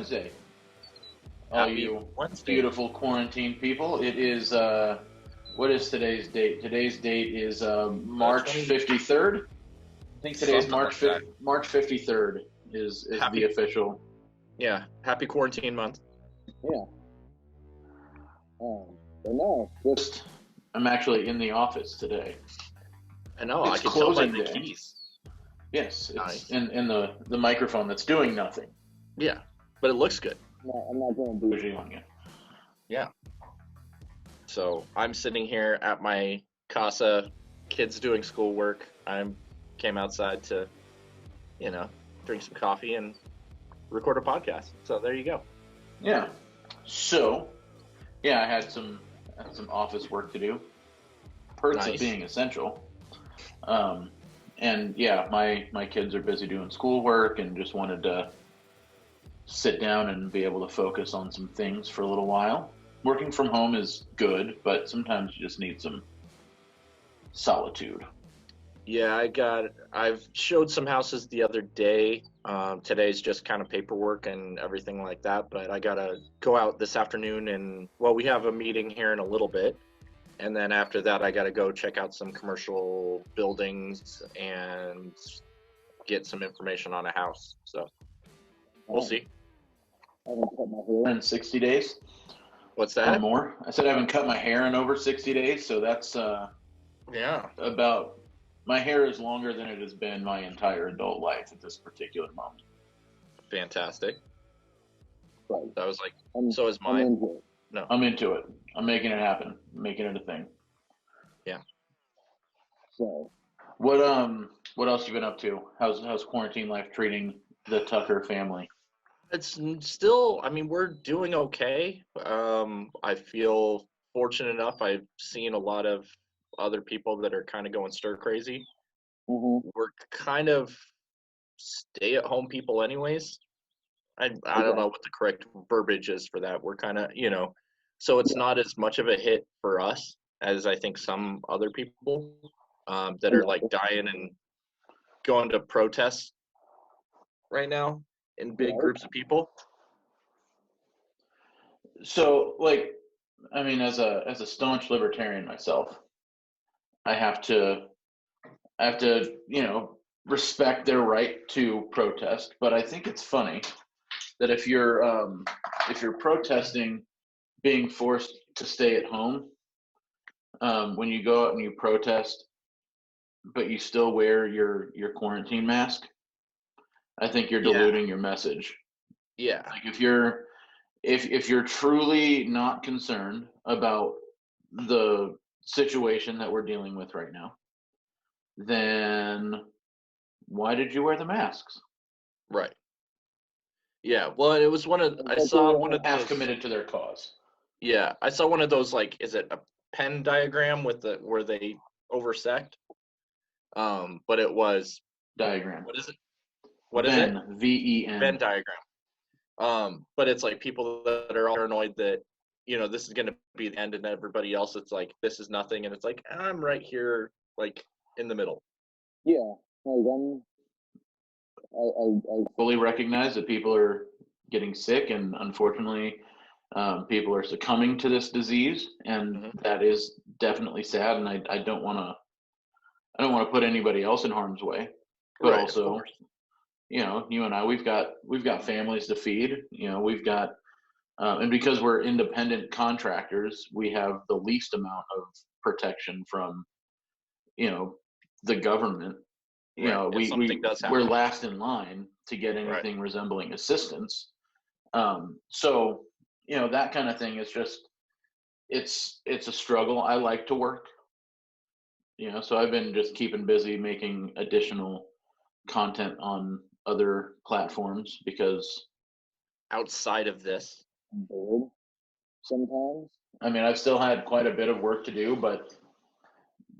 Wednesday, all Happy you Wednesday. beautiful quarantine people. It is, what is today's date? Today's date is March 20 53rd. I think today's something March like that. March 53rd is Happy- the official. Yeah, happy quarantine month. Yeah. But no, just I'm actually in the office today. I know, I It's can tell by closing the day. keys. Yes, it's Nice. in the microphone that's doing nothing. Yeah, but it looks good. I'm not going to do Bougie on you. Yeah. So I'm sitting here at my casa, kids doing schoolwork. I came outside to, drink some coffee and record a podcast. So there you go. Yeah. So, yeah, I had some office work to do. Perks of Nice. being essential. And yeah, my kids are busy doing schoolwork and just wanted to sit down and be able to focus on some things for a little while. Working from home is good, but sometimes you just need some solitude. Yeah, I've showed some houses the other day. Today's just kind of paperwork and everything like that, but I gotta go out this afternoon and, well, we have a meeting here in a little bit. And then after that, I gotta go check out some commercial buildings and get some information on a house. So we'll see. I haven't cut my hair. In 60 days What's or that? more. I said I haven't cut my hair in over 60 days, so that's Yeah. about, my hair is longer than it has been my entire adult life at this particular moment. Fantastic. Right. That was like, I'm, so is I'm mine. into it. No. I'm into it. I'm making it happen. I'm making it a thing. So, What else you been up to? How's quarantine life treating the Tucker family? It's still, I mean, we're doing okay. I feel fortunate enough. I've seen a lot of other people that are kind of going stir crazy. We're kind of stay-at-home people anyways. I don't know what the correct verbiage is for that. We're kind of, so it's not as much of a hit for us as I think some other people that are like dying and going to protests right now in big groups of people. So, like, I mean, as a staunch libertarian myself, I have to, respect their right to protest. But I think it's funny that if you're protesting being forced to stay at home, when you go out and you protest, but you still wear your quarantine mask, I think you're diluting your message. Yeah. Like if you're truly not concerned about the situation that we're dealing with right now, then why did you wear the masks? Right. Yeah. Well, it was I saw one of Half those. committed to their cause. Yeah, I saw one of those, like, is it a Venn diagram where they oversect? But it was, Diagram. what is it? What is it? Venn. Venn diagram. But it's like people that are all paranoid that, this is going to be the end, and everybody else, it's like, this is nothing. And it's like, I'm right here, like, in the middle. yeah, like I Fully recognize that people are getting sick, and unfortunately, people are succumbing to this disease, and that is definitely sad. And I don't want to put anybody else in harm's way, but Right, also, you and I, we've got families to feed. We've got, and because we're independent contractors, we have the least amount of protection from, the government. We're last in line to get anything resembling assistance. So, that kind of thing is just, it's a struggle. I like to work, so I've been just keeping busy making additional content on other platforms because outside of this, I'm bored sometimes. I mean, I've still had quite a bit of work to do, but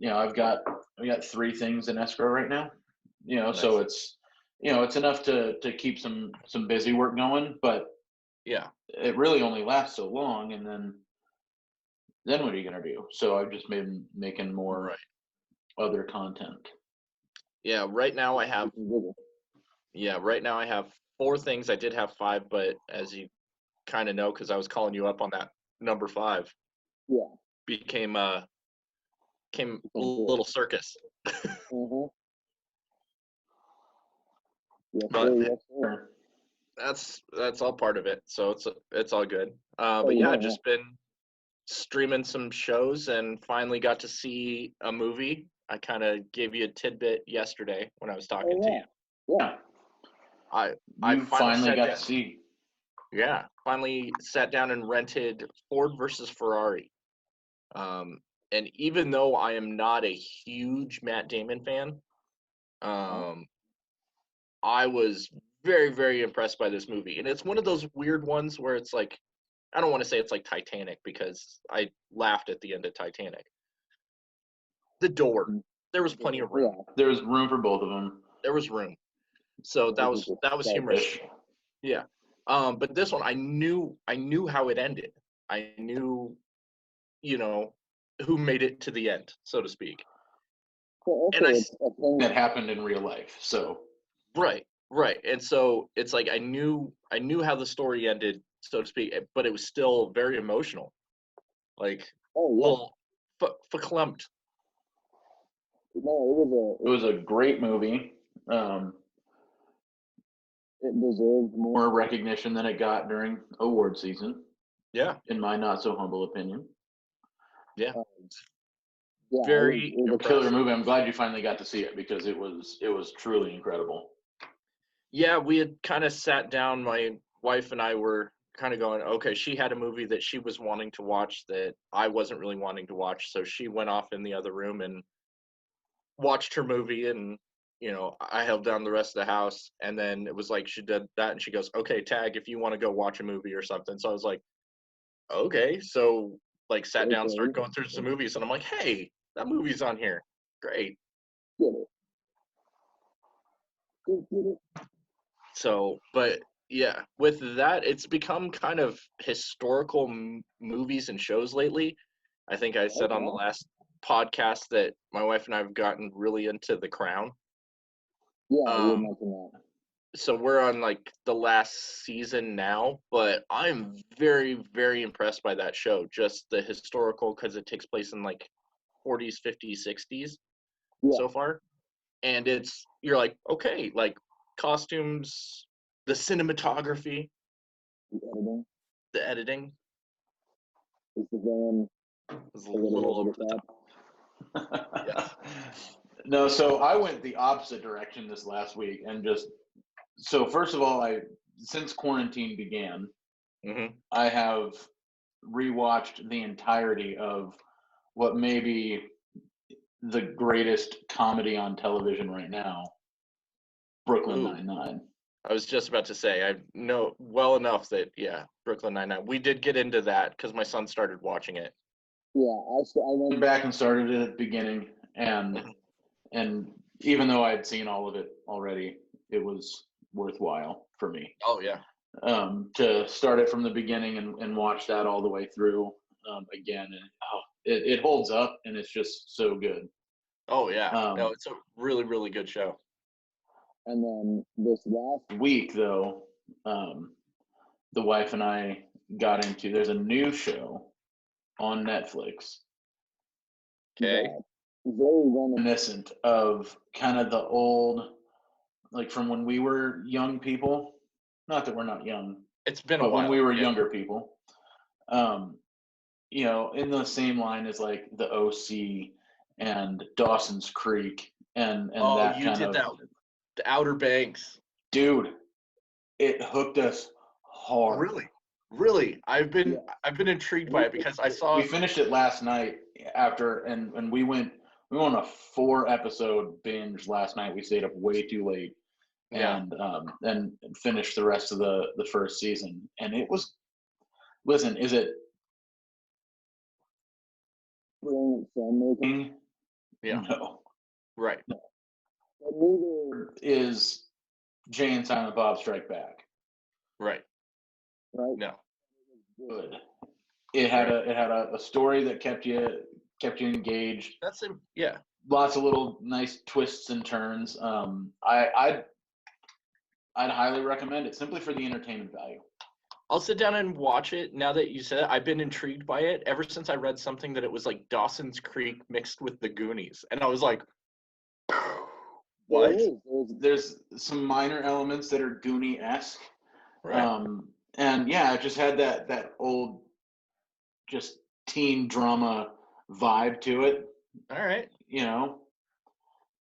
I've got 3 things in escrow right now. Nice. So it's enough to keep some busy work going, but yeah, it really only lasts so long, and then what are you gonna do? So I've just been making more other content. Yeah, right now I have 4 things. I did have 5, but as you kind of know, because I was calling you up on that number 5, Yeah. became a Became little circus. Mm-hmm. Yes, But sir. Yes, sir. that's all part of it. So it's all good. Oh, But yeah, yeah, I've just been streaming some shows and finally got to see a movie. I kind of gave you a tidbit yesterday when I was talking to you. Yeah. I You finally sat got down. to see. Yeah, finally sat down and rented Ford versus Ferrari. And even though I am not a huge Matt Damon fan, I was very, very impressed by this movie. And it's one of those weird ones where it's like, I don't want to say it's like Titanic because I laughed at the end of Titanic. The door, there was plenty of room. Yeah. There was room for both of them. There was room. So that was humorous. Ish. Yeah. But this one, I knew how it ended. I knew, who made it to the end, so to speak. So And it's a thing That happened in real life. So right. And so it's like I knew how the story ended, so to speak, but it was still very emotional. Like little verklempt. No, it was a great movie. It deserved More recognition than it got during award season. Yeah. In my not so humble opinion. Yeah. Yeah, Very it was A killer movie. I'm glad you finally got to see it because it was truly incredible. Yeah, we had kind of sat down. My wife and I were kind of going, okay, she had a movie that she was wanting to watch that I wasn't really wanting to watch. So she went off in the other room and watched her movie. And, I held down the rest of the house. And then it was like she did that. And she goes, okay, Tag, if you want to go watch a movie or something. So I was like, okay. So, like, sat down, started going through some movies. And I'm like, hey, that movie's on here. Great. Get it. So, but yeah, with that, it's become kind of historical movies and shows lately. I think I said on the last podcast that my wife and I have gotten really into The Crown. Yeah, you mentioned that. So we're on like the last season now, but I'm very, very impressed by that show. Just the historical, because it takes place in like 40s, 50s, 60s so far. And you're like, okay, like costumes, the cinematography, the editing is the villain was a little over the top. Yes. No, so I went the opposite direction this last week, and so first of all, since quarantine began, I have rewatched the entirety of what may be the greatest comedy on television right now, Brooklyn Nine-Nine. I was just about to say, I know well enough that, Brooklyn Nine-Nine. We did get into that because my son started watching it. Yeah, I went back and started it at the beginning, and even though I had seen all of it already, it was worthwhile for me. Oh, yeah. To start it from the beginning and watch that all the way through again. And it holds up, and it's just so good. Oh, yeah. No, it's a really, really good show. And then this last week, though, the wife and I got into, there's a new show on Netflix. Okay. Very reminiscent of kind of the old, like from when we were young people. Not that we're not young. It's been a while. When we were younger people. In the same line as like the OC and Dawson's Creek and that kind of. That. The Outer Banks. Dude, it hooked us hard. Really, I've been intrigued by it because I saw. We finished it last night after, and we went on a 4-episode binge last night. We stayed up way too late, and finished the rest of the first season. And it was, listen, is it brilliant filmmaking? Yeah. No. Right. Neither is Jay and Silent Bob Strike Back. Right. No. Good. It had a story that kept you engaged. That's him. Yeah. Lots of little nice twists and turns. I I'd highly recommend it simply for the entertainment value. I'll sit down and watch it. Now that you said it, I've been intrigued by it ever since I read something that it was like Dawson's Creek mixed with the Goonies. And I was like, what? There's some minor elements that are Goonie-esque. Right. And yeah, it just had that old just teen drama vibe to it. All right. You know,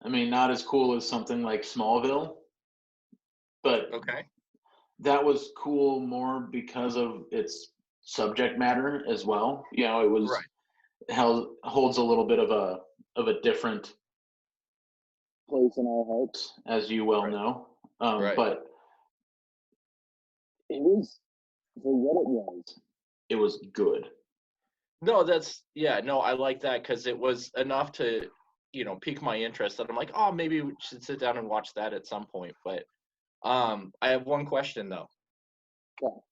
I mean, not as cool as something like Smallville, but Okay. that was cool more because of its subject matter as well. You know, it was holds a little bit of a different place in our hearts, as you well know. But it was for what it was. It was good. No, I like that because it was enough to, pique my interest that I'm like, oh, maybe we should sit down and watch that at some point. But I have one question though,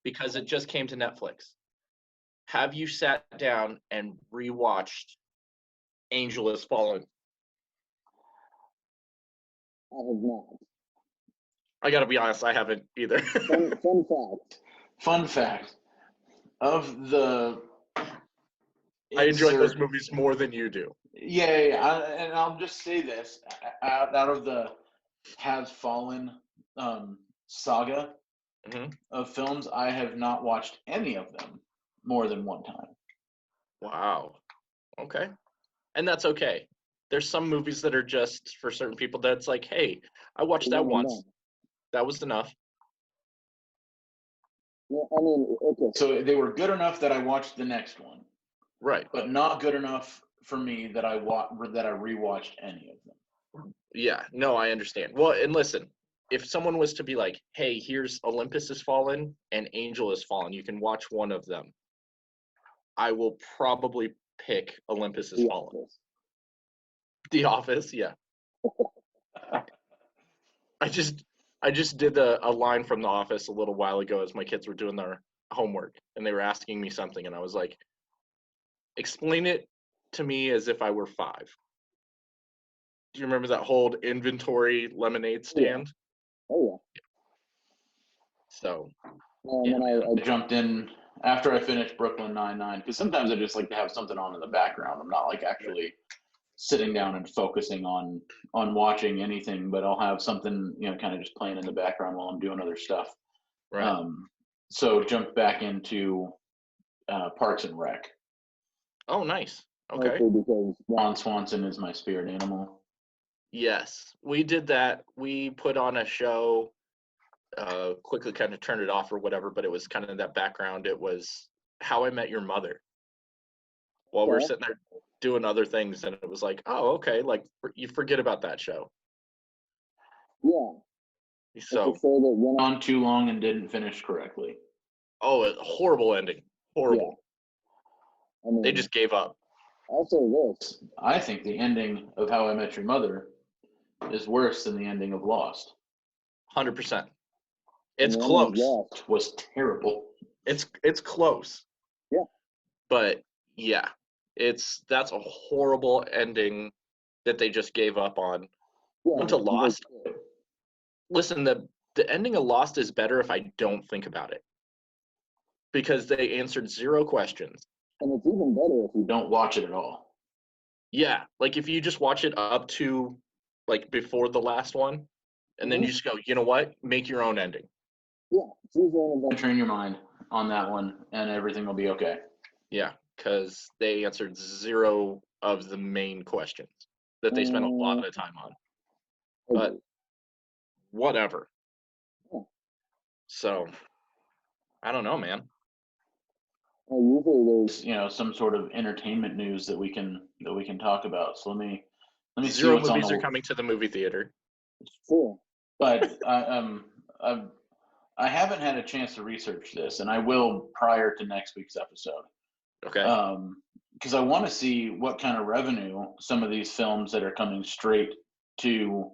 because it just came to Netflix. Have you sat down and rewatched Angel Has Fallen? I have not. I gotta be honest, I haven't either. Fun fact. Of the I enjoy those movies more than you do. Yeah. And I'll just say this: out of the Has Fallen saga of films, I have not watched any of them more than one time. Wow. Okay. And that's okay. There's some movies that are just for certain people that's like, hey, I watched that once. That was enough. Well, I mean, okay. So they were good enough that I watched the next one. Right. But not good enough for me that I rewatched any of them. Yeah, no, I understand. Well, and listen, if someone was to be like, hey, here's Olympus Has Fallen and Angel Has Fallen, you can watch one of them, I will probably pick Olympus Has Fallen. Office. The Office, yeah. I just did a line from The Office a little while ago as my kids were doing their homework, and they were asking me something, and I was like, explain it to me as if I were 5. Do you remember that whole inventory lemonade stand? Yeah. Oh, yeah. So, I jumped in after I finished Brooklyn Nine-Nine, because sometimes I just like to have something on in the background. I'm not like actually sitting down and focusing on watching anything, but I'll have something, kind of just playing in the background while I'm doing other stuff. Right. So jumped back into Parks and Rec. Oh, nice. Okay. Because Ron Swanson is my spirit animal. Yes, we did that. We put on a show, quickly kind of turned it off or whatever, but it was kind of in that background. It was How I Met Your Mother. While we're sitting there doing other things, and it was like, oh, okay, like you forget about that show. Yeah. So went on too long and didn't finish correctly. Oh, a horrible ending. Horrible. Yeah. I mean, they just gave up. Also, I think the ending of How I Met Your Mother is worse than the ending of Lost. 100%. It's close. It was terrible. It's close. Yeah. But yeah, that's a horrible ending that they just gave up on. Went to Lost. Listen, the ending of Lost is better if I don't think about it, because they answered 0 questions. And it's even better if you don't watch it at all. Yeah, like if you just watch it up to like before the last one, and then you just go, you know what? Make your own ending. Yeah, train your mind on that one, and everything will be okay. Yeah, because they answered 0 of the main questions that they spent a lot of time on. But whatever. Yeah. So, I don't know, man. Usually there's some sort of entertainment news that we can talk about. So let me 0 movies are coming to the movie theater. Sure. But I haven't had a chance to research this, and I will prior to next week's episode. Okay. Because I want to see what kind of revenue some of these films that are coming straight to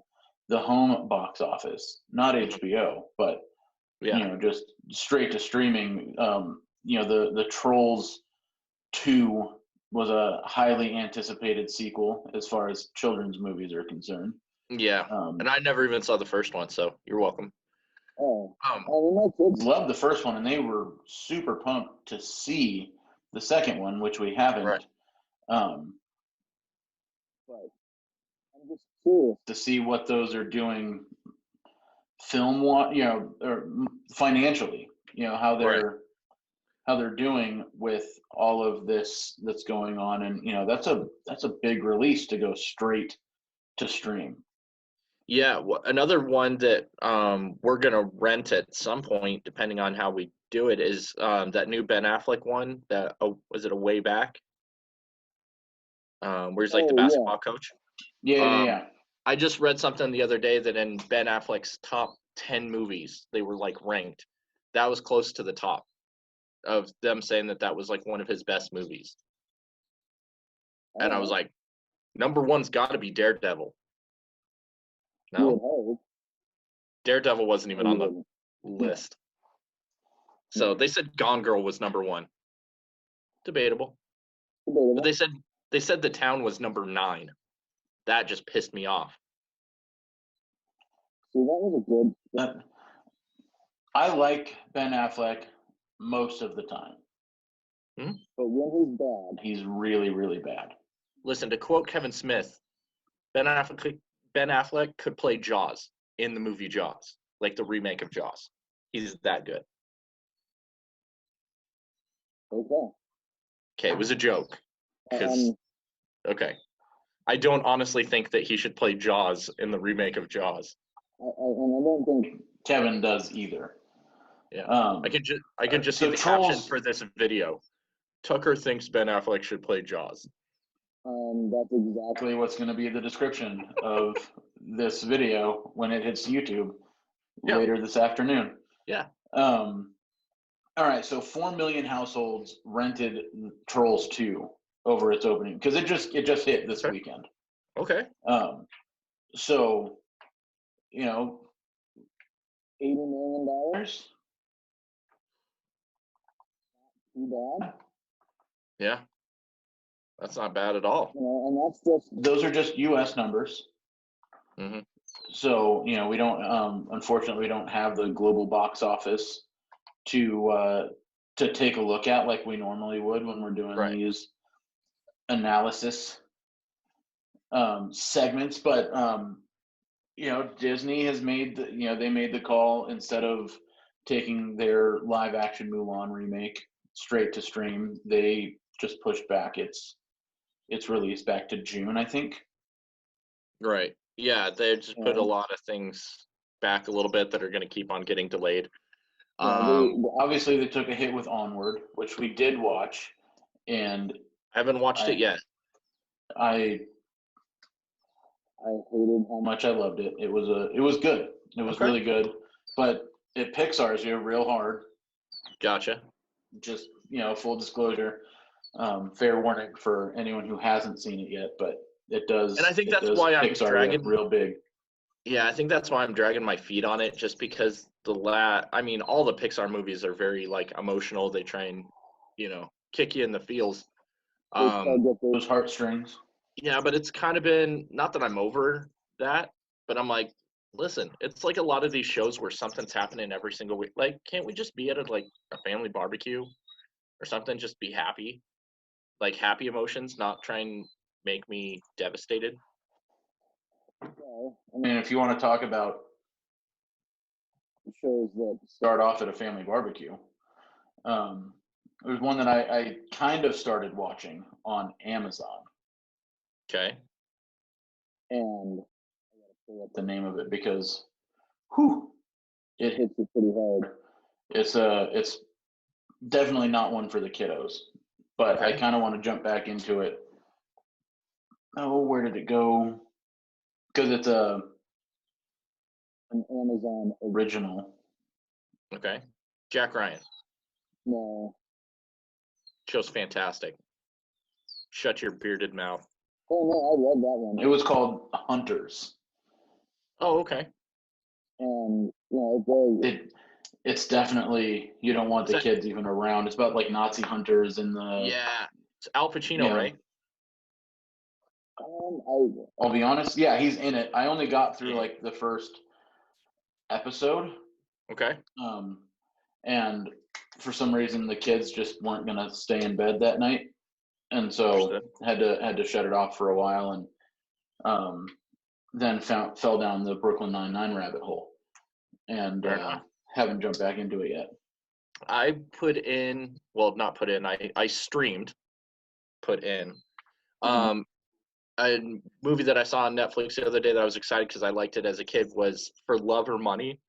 the home box office, not HBO, but just straight to streaming. The Trolls 2 was a highly anticipated sequel as far as children's movies are concerned. Yeah, and I never even saw the first one, so you're welcome. Oh, Um, I mean, my kids. Loved the first one, and they were super pumped to see the second one, which we haven't. Right. But I'm just curious. To see what those are doing or financially, how they're doing with all of this that's going on. And that's a big release to go straight to stream. Yeah, another one that we're gonna rent at some point, depending on how we do it, is that new Ben Affleck one. That was it a Way Back? Where he's like the Oh, yeah. basketball coach. Yeah. I just read something the other day that in Ben Affleck's top 10 movies, they were like ranked. That was close to the top of them saying that was like one of his best movies. And I was like, number one's got to be Daredevil. You would No, hope. Daredevil wasn't even on the wouldn't. list. So they said Gone Girl was number one. Debatable. Debatable. But they said The Town was number 9. That just pissed me off. See, that was a good. I like Ben Affleck most of the time. But when he's bad, He's really, really bad. Listen, to quote Kevin Smith, Ben Affleck could play Jaws in the movie Jaws, like the remake of Jaws. He's that good. okay. Okay, it was a joke. 'Cause- okay. I don't honestly think that he should play Jaws in the remake of Jaws. And I don't think Kevin does either. Yeah. Um, I can just see so the caption Trolls- for this video. Tucker thinks Ben Affleck should play Jaws. that's exactly. what's going to be the description of this video when it hits YouTube Yeah. later this afternoon. Yeah. All right, so 4 million households rented Trolls 2 over its opening because it just hit this Okay. weekend. Okay. So $80 million. Too bad. Yeah. That's not bad at all. And that's just. Those are just U.S. numbers. Mhm. So we don't. Unfortunately, we don't have the global box office to take a look at like we normally would when we're doing Right. these analysis segments. But Disney has made they made the call, instead of taking their live action Mulan remake straight to stream, they just pushed back its release back to June, I think. Right. Yeah, they just put a lot of things back a little bit that are going to keep on getting delayed. Obviously, they took a hit with Onward, which we did watch, and I haven't watched it yet. I hated how much I loved it. It was good. It was really good, but it Pixar's you real hard. Gotcha. Just full disclosure, fair warning for anyone who hasn't seen it yet, but it does. And I think that's why I'm dragging real big. Yeah, I think that's why I'm dragging my feet on it, just because all the Pixar movies are very like emotional. They try and kick you in the feels. Those heartstrings. Yeah, but it's kind of been, not that I'm over that, but I'm like, listen, it's like a lot of these shows where something's happening every single week. Like, can't we just be at a family barbecue or something? Just be happy, like happy emotions, not try and make me devastated. And if you want to talk about shows that start off at a family barbecue, there's one that I kind of started watching on Amazon. Okay. And I gotta pull up the name of it because it hits you pretty hard. It's definitely not one for the kiddos, but Okay. I kind of want to jump back into it. Oh, where did it go? Because it's an Amazon original. Okay. Jack Ryan. No. Show's fantastic. Shut your bearded mouth. Oh no, I read that one. It was called Hunters. Oh, okay. And it's definitely, you don't want the kids even around. It's about like Nazi hunters and the. Yeah, it's Al Pacino, right? I'll be honest. Yeah, he's in it. I only got through like the first episode. Okay. And for some reason, the kids just weren't going to stay in bed that night. And so had to shut it off for a while, and then fell down the Brooklyn Nine-Nine rabbit hole, and haven't jumped back into it yet. I put in, well, not put in, I streamed, put in. A movie that I saw on Netflix the other day that I was excited because I liked it as a kid was For Love or Money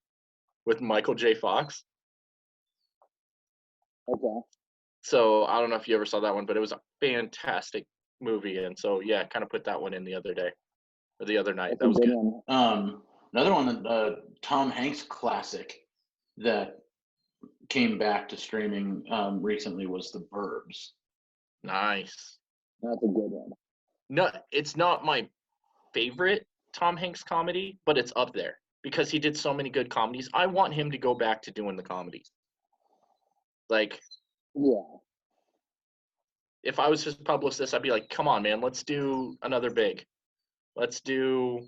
with Michael J. Fox. Okay. So I don't know if you ever saw that one, but it was a fantastic movie. And so, yeah, kind of put that one in the other day or the other night. That's That was good. one. Another one, Tom Hanks classic that came back to streaming recently was The Burbs. Nice. That's a good one. No, it's not my favorite Tom Hanks comedy, but it's up there because he did so many good comedies. I want him to go back to doing the comedies. Like, yeah, if I was his publicist, I'd be like, come on, man, let's do another Big. Let's do,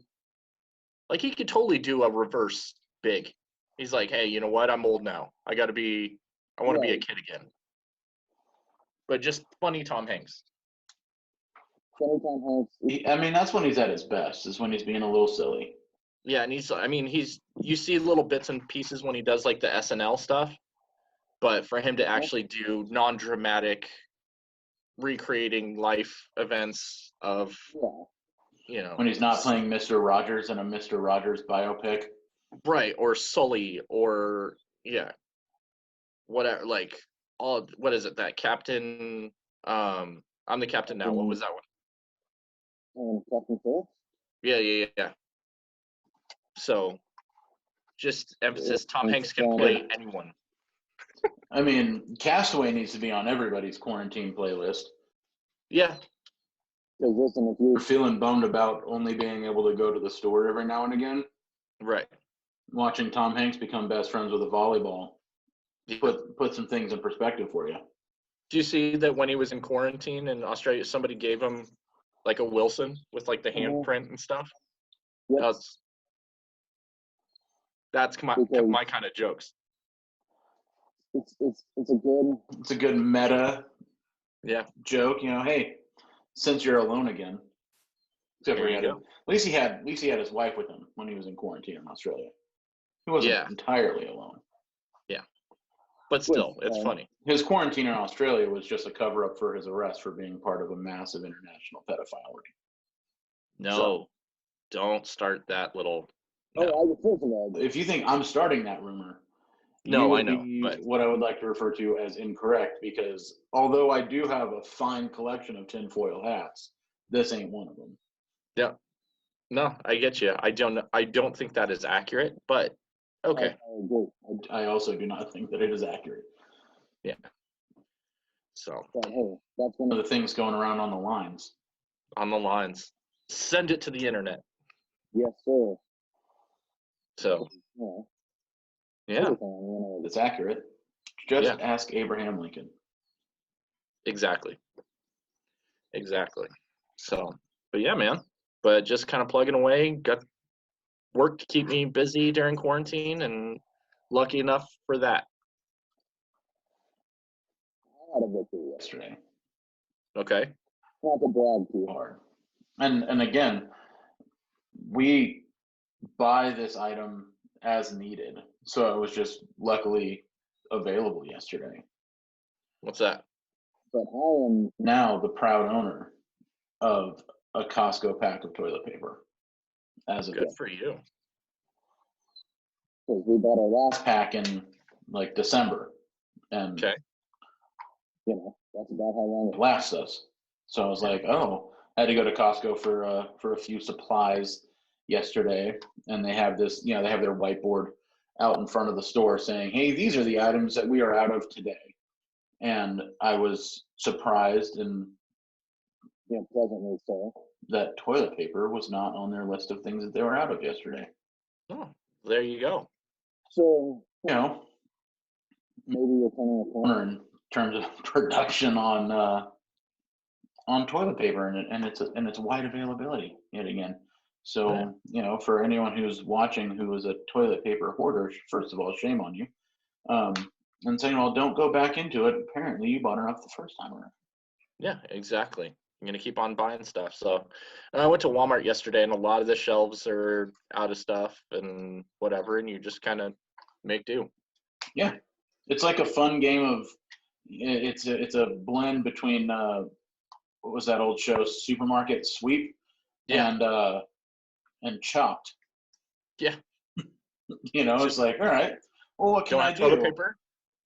like, he could totally do a reverse Big. He's like, hey, you know what? I'm old now. I want to be a kid again. But just funny Tom Hanks. Funny Tom Hanks. That's when he's at his best, is when he's being a little silly. Yeah, and you see little bits and pieces when he does like the SNL stuff, but for him to actually do non-dramatic recreating life events of, when he's not playing Mr. Rogers in a Mr. Rogers biopic. Right, or Sully, or, whatever, like, what is it, that Captain, I'm the Captain Now, what was that one? Captain Phillips? Yeah. So, just emphasis, Tom Hanks can play anyone. Castaway needs to be on everybody's quarantine playlist. Yeah. Because listen, if you're feeling bummed about only being able to go to the store every now and again, right? Watching Tom Hanks become best friends with a volleyball put some things in perspective for you. Do you see that when he was in quarantine in Australia, somebody gave him like a Wilson with like the handprint and stuff? Yep. That's my kind of jokes. It's a good meta joke. Hey, since you're alone again, except for at least he had his wife with him when he was in quarantine in Australia. He wasn't entirely alone. Yeah, but still, it's funny. His quarantine in Australia was just a cover-up for his arrest for being part of a massive international pedophile ring. No, don't start that little. No. If you think I'm starting that rumor, no, I know. But what I would like to refer to as incorrect, because although I do have a fine collection of tinfoil hats, this ain't one of them. Yeah. No, I get you. I don't think that is accurate, but okay. I also do not think that it is accurate. Yeah. So. But hey, that's one of the things going around on the lines. On the lines. Send it to the internet. Yes, sir. So. Yeah. It's accurate. Just ask Abraham Lincoln. Exactly. So, but yeah, man. But just kind of plugging away. Got work to keep me busy during quarantine, and lucky enough for that. I had a victory yesterday. Okay. Not to brag too hard. And again, we buy this item as needed, so it was just luckily available yesterday. What's that? But I am now the proud owner of a Costco pack of toilet paper. As of good for you. Because we bought our last pack in like December, and okay, that's about how long it lasts us. So I was like, I had to go to Costco for a few supplies yesterday, and they have this, they have their whiteboard out in front of the store saying, hey, these are the items that we are out of today. And I was surprised and pleasantly so that toilet paper was not on their list of things that they were out of yesterday. Oh, there you go. So maybe you're turning a corner in terms of production on toilet paper and its wide availability yet again. So, for anyone who's watching who is a toilet paper hoarder, first of all, shame on you. And second of all, don't go back into it. Apparently, you bought enough the first time around. Yeah, exactly. I'm going to keep on buying stuff. So I went to Walmart yesterday, and a lot of the shelves are out of stuff and whatever, and you just kind of make do. Yeah. It's like a fun game of, it's a blend between, what was that old show, Supermarket Sweep, Yeah. and Chopped. Yeah. It's like, all right, well, what can Don't I have do? toilet paper?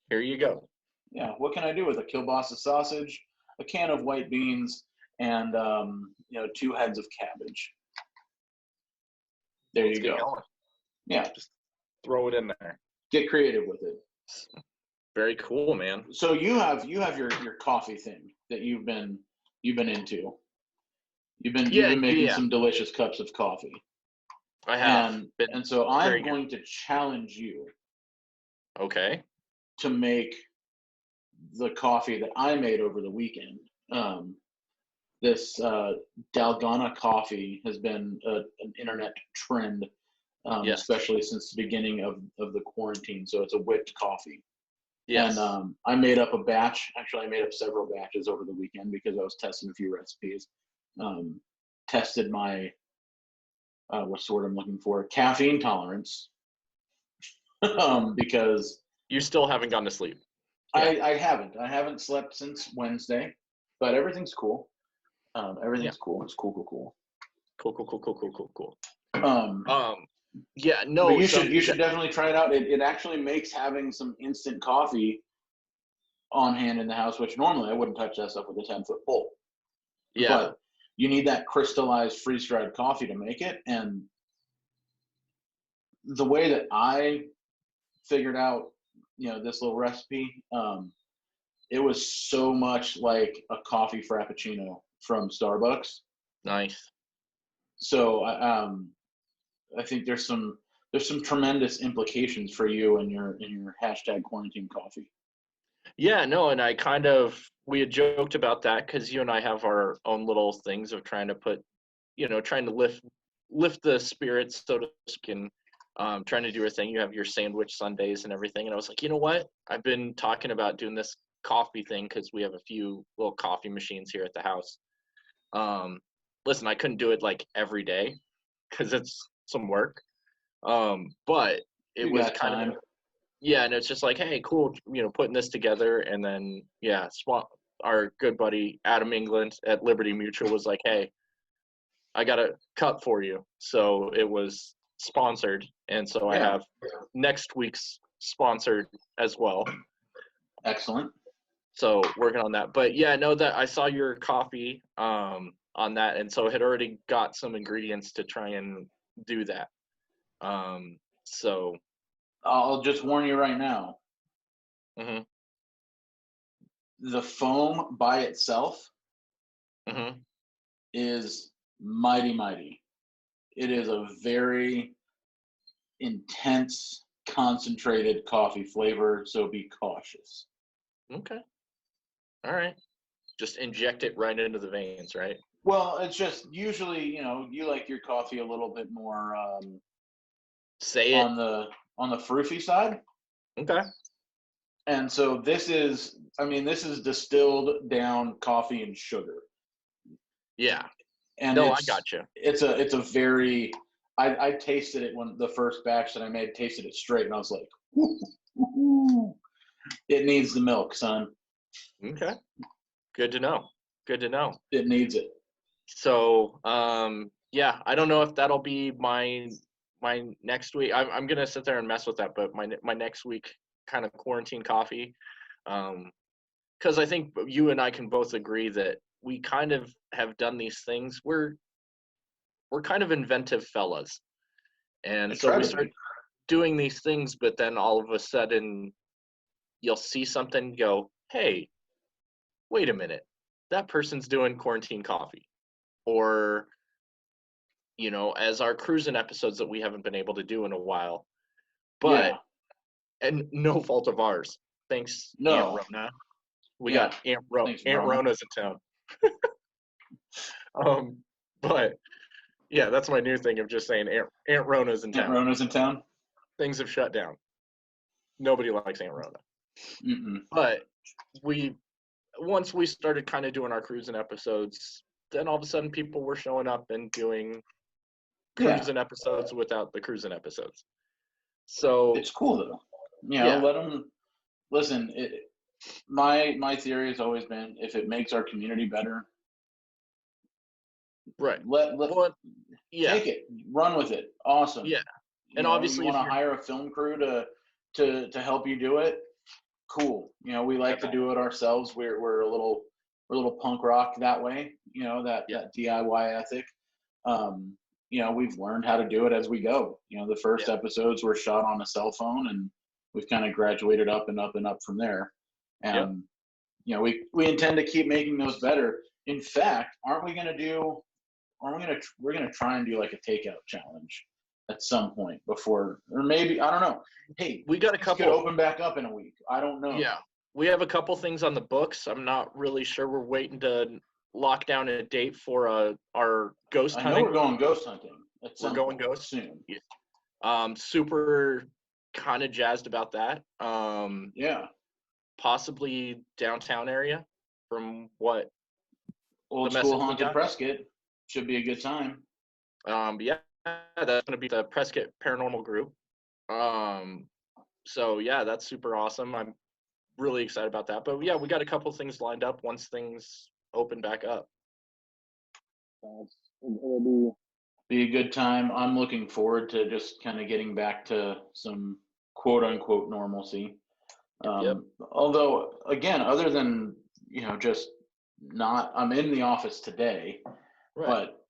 Here you go. Yeah, what can I do with a kielbasa sausage, a can of white beans, and 2 heads of cabbage? There you go. Going. Yeah, just throw it in there. Get creative with it. Very cool, man. So you have your coffee thing that you've been into. You've been making some delicious cups of coffee. I have. And so I'm going to challenge you. Okay. To make the coffee that I made over the weekend. This Dalgona coffee has been an internet trend, yes. especially since the beginning of the quarantine. So it's a whipped coffee. Yes. And I made up a batch. Actually, I made up several batches over the weekend because I was testing a few recipes. Tested my, what's the word I'm looking for? Caffeine tolerance. Because you still haven't gone to sleep. Yeah. I haven't. I haven't slept since Wednesday, but everything's cool. Everything's cool. It's cool. Cool. But you should definitely try it out. It actually makes having some instant coffee on hand in the house, which normally I wouldn't touch that stuff with a 10-foot pole. Yeah. But you need that crystallized freeze-dried coffee to make it. And the way that I figured out, this little recipe, it was so much like a coffee frappuccino from Starbucks. Nice. So I think there's some tremendous implications for you and your hashtag quarantine coffee. Yeah, no, and we had joked about that because you and I have our own little things of trying to put, trying to lift the spirits, so to speak, and trying to do your thing. You have your sandwich Sundays and everything, and I was like, you know what? I've been talking about doing this coffee thing because we have a few little coffee machines here at the house. Listen, I couldn't do it like every day because it's some work, but it was kind of. Yeah, and it's just like, hey, cool, putting this together, and then our good buddy Adam England at Liberty Mutual was like, hey, I got a cup for you. So it was sponsored, and so I have next week's sponsored as well. Excellent. So working on that, but yeah, know that I saw your coffee on that, and so I had already got some ingredients to try and do that. So. I'll just warn you right now. Mm-hmm. The foam by itself is mighty. It is a very intense, concentrated coffee flavor, so be cautious. Okay. All right. Just inject it right into the veins, right? Well, it's just usually, you like your coffee a little bit more on the fruity side. Okay. And so this is distilled down coffee and sugar. Yeah. And I got you. It's a very, I tasted it when the first batch that I made, tasted it straight, and I was like, ooh, it needs the milk, son. Okay. Good to know. It needs it. So, I don't know if that'll be my next week. I'm gonna sit there and mess with that, but my next week kind of quarantine coffee, because I think you and I can both agree that we kind of have done these things. We're kind of inventive fellas, and so we start doing these things, but then all of a sudden you'll see something, go, hey, wait a minute, that person's doing quarantine coffee, or as our cruising episodes that we haven't been able to do in a while, but and no fault of ours. Thanks, Aunt Rona. We got Aunt Rona's in town. But Yeah, that's my new thing of just saying Aunt Rona's in Aunt town. Rona's in town. Things have shut down. Nobody likes Aunt Rona. But once we started kind of doing our cruising episodes, then all of a sudden people were showing up and doing cruising episodes without the cruising episodes. So it's cool though. Yeah. Let them listen. My theory has always been, if it makes our community better, right. Take it, run with it. Awesome. Yeah. And obviously, you want to hire a film crew to help you do it. Cool. We like to do it ourselves. We're a little punk rock that way. That DIY ethic. We've learned how to do it as we go. The first episodes were shot on a cell phone, and we've kind of graduated up and up and up from there. And we intend to keep making those better. In fact, we're gonna try and do like a takeout challenge at some point before, or maybe, I don't know. Hey, we got a couple could open back up in a week. I don't know. Yeah, we have a couple things on the books. I'm not really sure. We're waiting to lock down a date for our ghost hunting. I know we're going ghost hunting. We're going ghost soon. Yeah. Super kind of jazzed about that. Possibly downtown area from what old school haunted Prescott. Should be a good time. Yeah, that's going to be the Prescott Paranormal Group. So yeah, that's super awesome. I'm really excited about that. But yeah, we got a couple things lined up once things open back up. It'll be a good time. I'm looking forward to just kind of getting back to some quote unquote normalcy. Although again, other than just I'm in the office today, but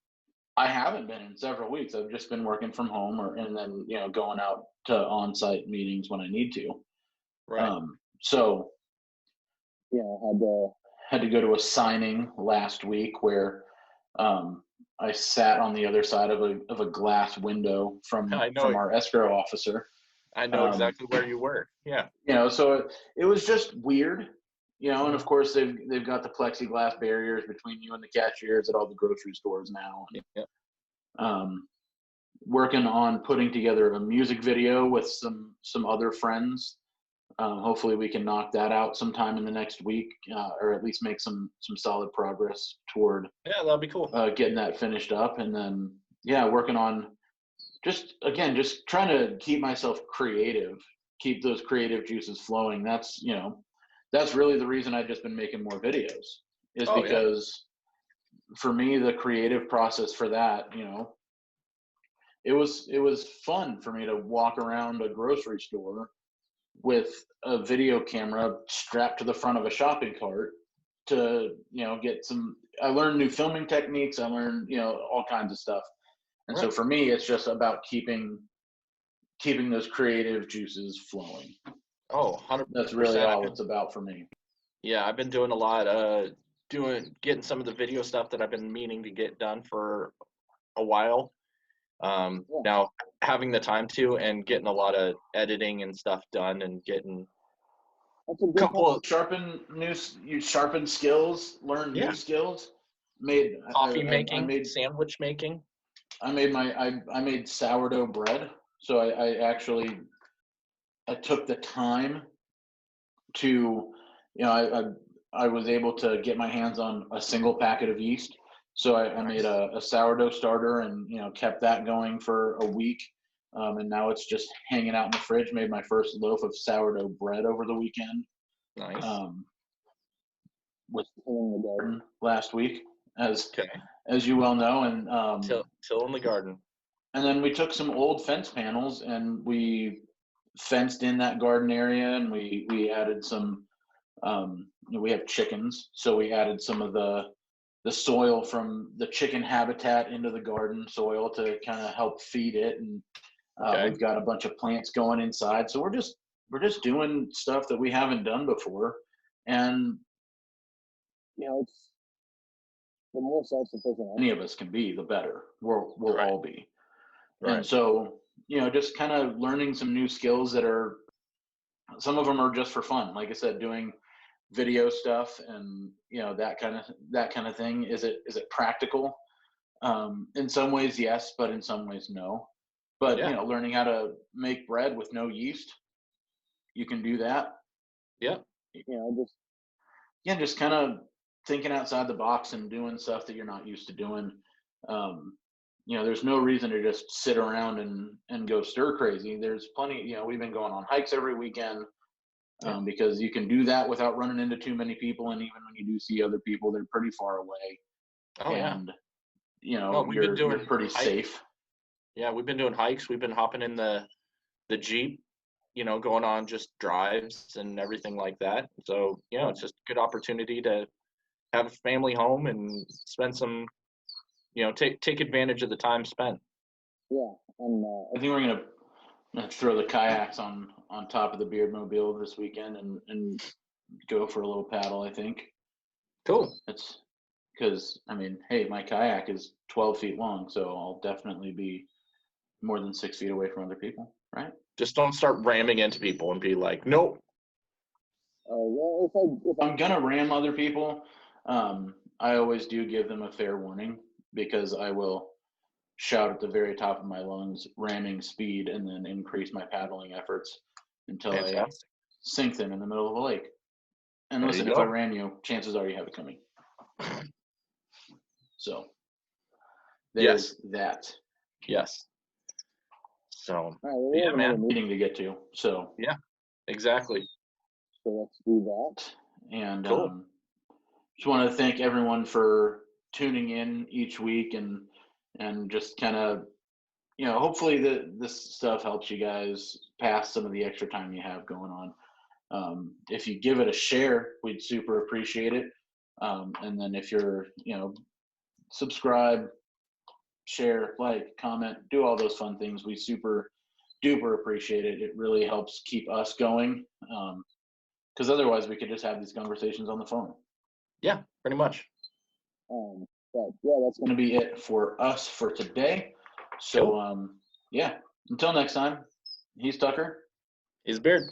I haven't been in several weeks. I've just been working from home, and then going out to on-site meetings when I need to. So I had to go to a signing last week where I sat on the other side of a glass window from our escrow officer. I know exactly where you were. Yeah. So it was just weird. And of course they've got the plexiglass barriers between you and the cashiers at all the grocery stores now. Working on putting together a music video with some other friends. Hopefully we can knock that out sometime in the next week, or at least make some solid progress toward. Yeah, that'd be cool. Getting that finished up, and then working on just trying to keep myself creative, keep those creative juices flowing. That's really the reason I've just been making more videos, is because for me, the creative process for that, it was fun for me to walk around a grocery store with a video camera strapped to the front of a shopping cart to, get I learned new filming techniques. I learned, all kinds of stuff. And so for me, it's just about keeping those creative juices flowing. 100%. That's really all it's about for me. Yeah, I've been doing a lot, getting some of the video stuff that I've been meaning to get done for a while. Now having the time to, and getting a lot of editing and stuff done, and getting a couple of sharpen skills, learn new skills. Made coffee making, sandwich making. I made sourdough bread. So I took the time to, I was able to get my hands on a single packet of yeast. So I made a sourdough starter, and kept that going for a week, and now it's just hanging out in the fridge. Made my first loaf of sourdough bread over the weekend. Nice. With tilling the garden last week, as you well know, and tilling the garden. And then we took some old fence panels and we fenced in that garden area, and we added some. We have chickens, so we added some of the soil from the chicken habitat into the garden soil to kind of help feed it, and we've got a bunch of plants going inside. So we're just doing stuff that we haven't done before, and it's the more self-sufficient any of us can be, the better we'll all be. And so just kind of learning some new skills that are, some of them are just for fun, like I said, doing video stuff and that kind of thing. Is it practical? In some ways, yes, but in some ways, no. But Yeah. learning how to make bread with no yeast, you can do that. Yeah. Just Yeah, just kind of thinking outside the box and doing stuff that you're not used to doing. Um, there's no reason to just sit around and go stir crazy. There's plenty. We've been going on hikes every weekend Yeah. because you can do that without running into too many people. And even when you do see other people, they're pretty far away, Oh yeah. and No, we've been you're doing pretty hike. safe. Yeah, we've been doing hikes. We've been hopping in the Jeep, going on just drives and everything like that. So, it's just a good opportunity to have a family home and spend some, take advantage of the time spent. yeah, and I think we're gonna throw the kayaks on top of the Beard Mobile this weekend and go for a little paddle. I think Cool. it's because hey, my kayak is 12 feet long, so I'll definitely be more than 6 feet away from other people, right? Just don't start ramming into people and be like, nope. well, if I'm gonna ram other people. I always do give them a fair warning because I will shout at the very top of my lungs, ramming speed, and then increase my paddling efforts until I Fantastic. sink them in the middle of a lake. And There listen, you if I go. ram you, chances are you have it coming. So Yes. there's that. Yes. So, all right, well, yeah, man. Meeting to get to. So Yeah, exactly. So let's do that. And Cool. just want to thank everyone for tuning in each week and just kind of hopefully this stuff helps you guys pass some of the extra time you have going on. If you give it a share, we'd super appreciate it. And then if you're subscribe, share, like, comment, do all those fun things, we super duper appreciate it. It really helps keep us going, because otherwise we could just have these conversations on the phone. Yeah, pretty much. But yeah, that's Going to be it for us for today. So Cool. yeah, until next time, he's Tucker. He's Beard.